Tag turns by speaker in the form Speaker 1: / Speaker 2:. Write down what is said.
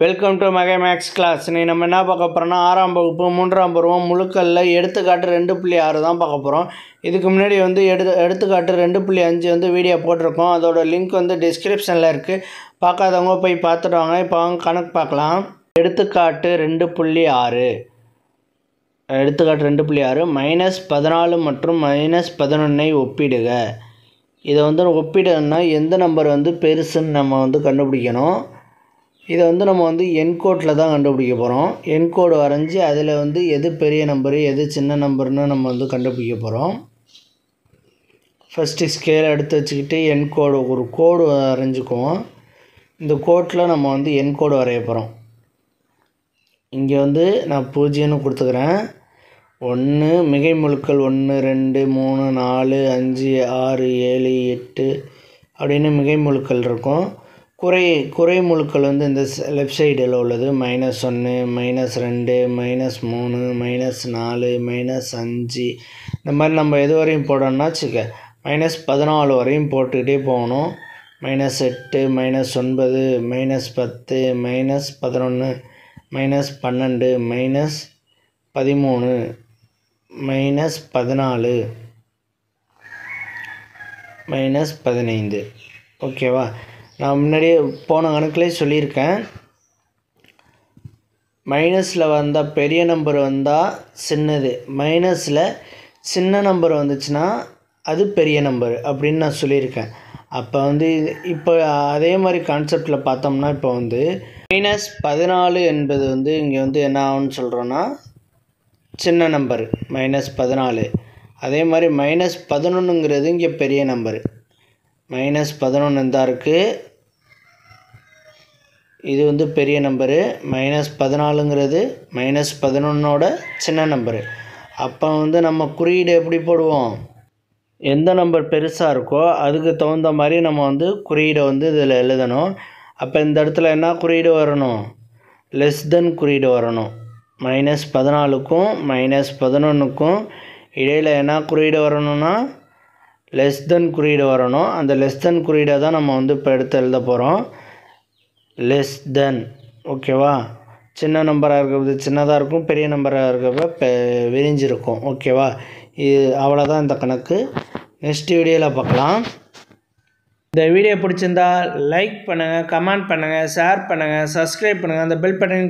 Speaker 1: Welcome to மகை maths class. நீ நம்ம என்ன பார்க்க போகிறோம்னா 6ஆம் வகுப்பு 3ஆம் பருவம் முழுக்கல்ல எடுத்துக்காட்டு 2.6 தான் பார்க்க போகிறோம். இதுக்கு முன்னாடி வந்து எடுத்துக்காட்டு 2.5 வந்து வீடியோ போட்டிருக்கோம். அதோட லிங்க் வந்து டிஸ்கிரிப்ஷனில் இருக்குது. பார்க்காதவங்க போய் பார்த்துட்டு வாங்க. இப்போ அவங்க கணக்கு பார்க்கலாம். எடுத்துக்காட்டு 2.6 -14 மற்றும் -11 ஒப்பிடுக. இதை வந்து ஒப்பிடுன்னா எந்த நம்பர் வந்து பெருசுன்னு நம்ம வந்து கண்டுபிடிக்கணும். இதை வந்து நம்ம வந்து என்கோடில் தான் கண்டுபிடிக்க போகிறோம். என்கோடு வரைஞ்சி அதில் வந்து எது பெரிய நம்பரு எது சின்ன நம்பர்னு நம்ம வந்து கண்டுபிடிக்க போகிறோம். ஃபஸ்ட்டு ஸ்கேல் எடுத்து வச்சுக்கிட்டு என்கோடு ஒரு கோடு வரைஞ்சிக்குவோம். இந்த கோட்டில் நம்ம வந்து என்கோடு வரைய போகிறோம். இங்கே வந்து நான் 0ன்னு கொடுத்துக்கிறேன். 1 மிகை முழுக்கள் 1 2 3 4 5 6 7 8 அப்படின்னு மிகை முழுக்கள் இருக்கும். குறை முழுக்கள் வந்து இந்த லெஃப்ட் சைடில் உள்ளது. -1 -2 -3 -4 -5 இந்த மாதிரி நம்ம எது வரையும் போடணும்னா வச்சுக்க -14 வரையும் போட்டுக்கிட்டே போகணும். -8 -9 -10 -11 -12 -13 -14 -15 ஓகேவா. நான் முன்னாடியே போன கணக்குலேயே சொல்லியிருக்கேன். மைனஸில் வந்தால் பெரிய நம்பர் வந்தால் சின்னது, மைனஸில் சின்ன நம்பர் வந்துச்சுன்னா அது பெரிய நம்பர் அப்படின்னு நான் சொல்லியிருக்கேன். அப்போ வந்து இப்போ அதே மாதிரி கான்செப்டில் பார்த்தோம்னா இப்போ வந்து -14 என்பது வந்து இங்கே வந்து என்ன ஆகும்னு சொல்கிறோன்னா சின்ன நம்பர் -14. அதே மாதிரி -11ங்கிறது இங்கே பெரிய நம்பர். -11 தான் இருக்குது, இது வந்து பெரிய நம்பரு. -14ங்கிறது -11ஓட சின்ன நம்பரு. அப்போ வந்து நம்ம குறியீடு எப்படி போடுவோம், எந்த நம்பர் பெருசாக இருக்கோ அதுக்கு தகுந்த மாதிரி நம்ம வந்து குறியீடை வந்து இதில் எழுதணும். அப்போ இந்த இடத்துல என்ன குறியீடு வரணும், லெஸ் தென் குறியீடு வரணும். -14க்கும் -11க்கும் இடையில் என்ன குறியீடு வரணும்னா லெஸ் தென் குறியீடு வரணும். அந்த லெஸ் தென் குறியீடை தான் நம்ம வந்து இப்போ எடுத்து எழுத போகிறோம். லெஸ் தென் ஓகேவா. சின்ன நம்பராக இருக்கிறது சின்னதாக இருக்கும், பெரிய நம்பராக இருக்கிறப்ப விரிஞ்சிருக்கும். ஓகேவா. இது அவ்வளோதான் இந்த கணக்கு. நெக்ஸ்ட் வீடியோவில் பார்க்கலாம். இந்த வீடியோ பிடிச்சிருந்தா லைக் பண்ணுங்கள், கமெண்ட் பண்ணுங்கள், ஷேர் பண்ணுங்கள், சப்ஸ்கிரைப் பண்ணுங்கள். அந்த பெல் பட்டன்